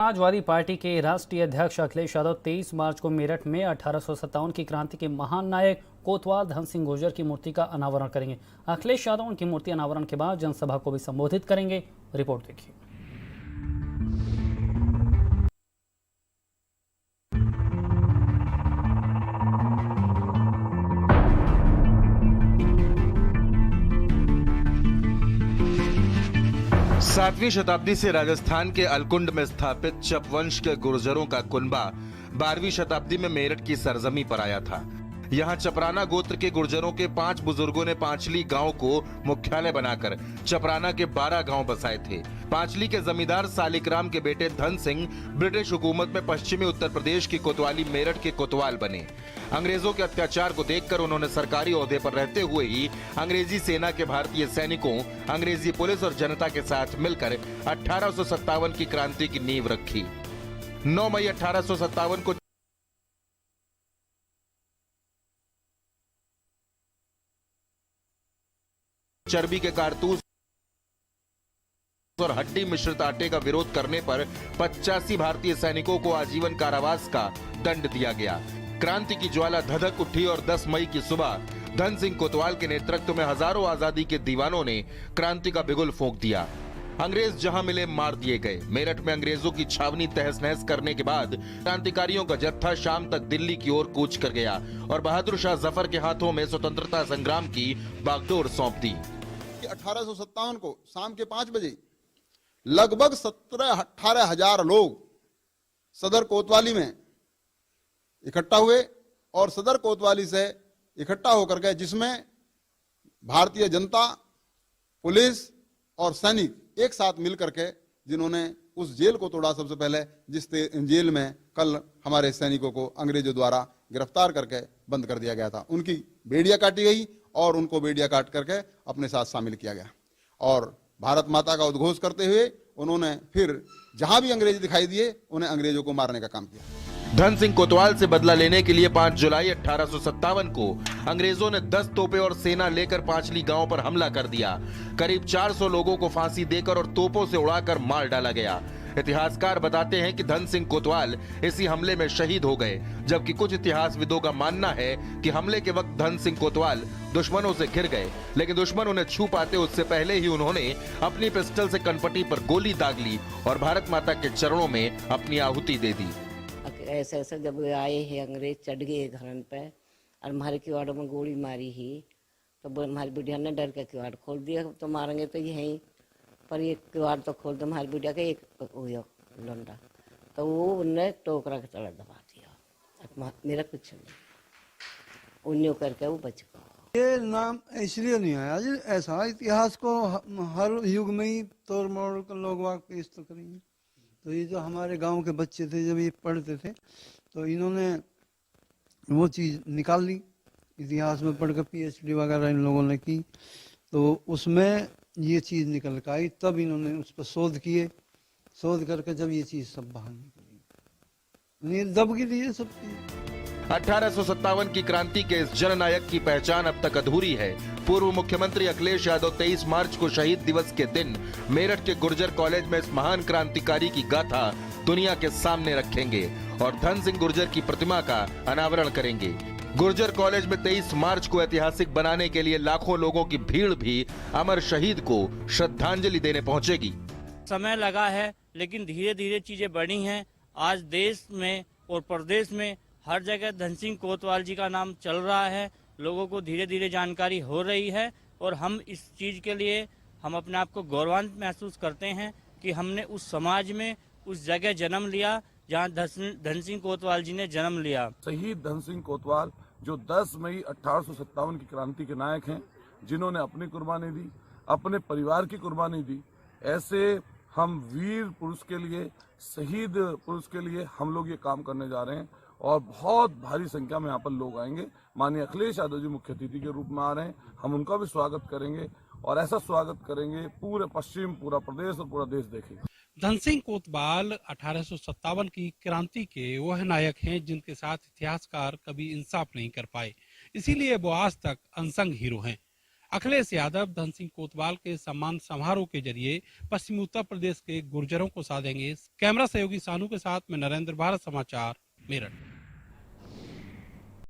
Samajwadi party के राष्ट्रीय अध्यक्ष अखिलेश यादव 23 मार्च को मेरठ में 1857 की क्रांति के महान नायक कोतवाल धन सिंह गुर्जर की मूर्ति का अनावरण करेंगे। अखिलेश यादव उनकी मूर्ति अनावरण के बाद जनसभा को भी संबोधित करेंगे। रिपोर्ट देखिए। सातवीं शताब्दी से राजस्थान के अलकुंड में स्थापित चपवंश के गुर्जरों का कुनबा 12वीं शताब्दी में मेरठ की सरजमी पर आया था। यहाँ चपराना गोत्र के गुर्जरों के 5 बुजुर्गों ने पांचली गांव को मुख्यालय बनाकर चपराना के 12 गांव बसाए थे। पांचली के जमींदार सालिकराम के बेटे धन सिंह ब्रिटिश हुकूमत में पश्चिमी उत्तर प्रदेश की कोतवाली मेरठ के कोतवाल बने। अंग्रेजों के अत्याचार को देखकर उन्होंने सरकारी ओहदे पर रहते हुए ही अंग्रेजी सेना के भारतीय सैनिकों, अंग्रेजी पुलिस और जनता के साथ मिलकर 1857 की क्रांति की नींव रखी। 9 मई 1857 को चर्बी के कारतूस और हड्डी मिश्रित आटे का विरोध करने पर 85 भारतीय सैनिकों को आजीवन कारावास का दंड दिया गया। क्रांति की ज्वाला धधक उठी और 10 मई की सुबह धन सिंह कोतवाल के नेतृत्व में हजारों आजादी के दीवानों ने क्रांति का बिगुल फूंक दिया। अंग्रेज जहां मिले मार दिए गए। मेरठ में अंग्रेजों की छावनी तहस नहस करने के बाद क्रांतिकारियों का जत्था शाम तक दिल्ली की ओर कूच कर गया और बहादुर शाह जफर के हाथों में स्वतंत्रता संग्राम की बागडोर सौंप दी। 1857 को शाम के 5 बजे लगभग 17-18 हजार लोग सदर कोतवाली में इकट्ठा हुए और सदर कोतवाली से इकट्ठा होकर के जिसमें भारतीय जनता, पुलिस और सैनिक एक साथ मिलकर के जिन्होंने उस जेल को तोड़ा। सबसे पहले जिस जेल में कल हमारे सैनिकों को अंग्रेजों द्वारा गिरफ्तार करके बंद कर दिया गया था, उनकी बेड़ियां काटी गई और उनको बेड़ियां काट करके अपने साथ शामिल किया गया और भारत माता का उद्घोष करते हुए उन्होंने फिर जहां भी अंग्रेज दिखाई दिए उन्हें अंग्रेजों को मारने का काम किया। धन सिंह कोतवाल से बदला लेने के लिए 5 जुलाई 1857 को अंग्रेजों ने 10 तोपें और सेना लेकर पांचली गांव पर हमला कर दिया। करीब 400 लोगों को फांसी देकर और तोपों से उड़ाकर मार डाला गया। इतिहासकार बताते हैं कि धन सिंह कोतवाल इसी हमले में शहीद हो गए, जबकि कुछ इतिहासविदों का मानना है कि हमले के वक्त धन सिंह कोतवाल दुश्मनों से घिर गए, लेकिन दुश्मन उन्हें छू पाते उससे पहले ही उन्होंने अपनी पिस्टल से कनपटी पर गोली दाग ली और भारत माता के चरणों में अपनी आहुति दे दी। ऐसे ऐसे जब आए हैं अंग्रेज चढ़ गए घर पे और हमारे किवाड़ों में गोली मारी ही तो हमारी बुढ़िया ने डर के किवाड़ खोल दिया, तो मारेंगे तो यहीं पर ये किवाड़ तो खोल दो। हमारी बुढ़िया का एक लौंडा तो वो उनने टोकरा के तले दबा दिया, मेरा कुछ नहीं, उन्यों करके वो बच गया। ये नाम इसलिए नहीं आया जी, ऐसा इतिहास को हर युग में ही तोड़ मोड़ कर लोग वाक पेश तो करेंगे। तो ये जो हमारे गांव के बच्चे थे जब ये पढ़ते थे तो इन्होंने वो चीज़ निकाल ली, इतिहास में पढ़कर PhD वगैरह इन लोगों ने की, तो उसमें ये चीज़ निकल कर आई। तब इन्होंने उस पर शोध किए, शोध करके जब ये चीज़ सब बाहर निकली, दब गई ये सब चीज़। 1857 की क्रांति के इस जननायक की पहचान अब तक अधूरी है। पूर्व मुख्यमंत्री अखिलेश यादव 23 मार्च को शहीद दिवस के दिन मेरठ के गुर्जर कॉलेज में इस महान क्रांतिकारी की गाथा दुनिया के सामने रखेंगे और धन सिंह गुर्जर की प्रतिमा का अनावरण करेंगे। गुर्जर कॉलेज में 23 मार्च को ऐतिहासिक बनाने के लिए लाखों लोगों की भीड़ भी अमर शहीद को श्रद्धांजलि देने पहुंचेगी। समय लगा है लेकिन धीरे धीरे चीजें बढ़ी हैं। आज देश में और प्रदेश में हर जगह धन सिंह कोतवाल जी का नाम चल रहा है, लोगों को धीरे धीरे जानकारी हो रही है और हम इस चीज़ के लिए हम अपने आप को गौरवान्वित महसूस करते हैं कि हमने उस समाज में उस जगह जन्म लिया जहां धन सिंह कोतवाल जी ने जन्म लिया। शहीद धन सिंह कोतवाल जो 10 मई 1857 की क्रांति के नायक हैं, जिन्होंने अपनी कुर्बानी दी, अपने परिवार की कुर्बानी दी, ऐसे हम वीर पुरुष के लिए, शहीद पुरुष के लिए हम लोग ये काम करने जा रहे हैं और बहुत भारी संख्या में यहाँ पर लोग आएंगे। माननीय अखिलेश यादव जी मुख्य अतिथि के रूप में आ रहे हैं, हम उनका भी स्वागत करेंगे और ऐसा स्वागत करेंगे पूरे पश्चिम, पूरा प्रदेश और पूरा देश देखेगा। धन सिंह कोतवाल 1857 की क्रांति के वह नायक हैं जिनके साथ इतिहासकार कभी इंसाफ नहीं कर पाए, इसीलिए वो आज तक अनसंग हीरो हैं। अखिलेश यादव धन सिंह कोतवाल के सम्मान समारोह के जरिए पश्चिमी उत्तर प्रदेश के गुर्जरों को साधेंगे। कैमरा सहयोगी सानू के साथ में नरेंद्र, भारत समाचार, मेरठ।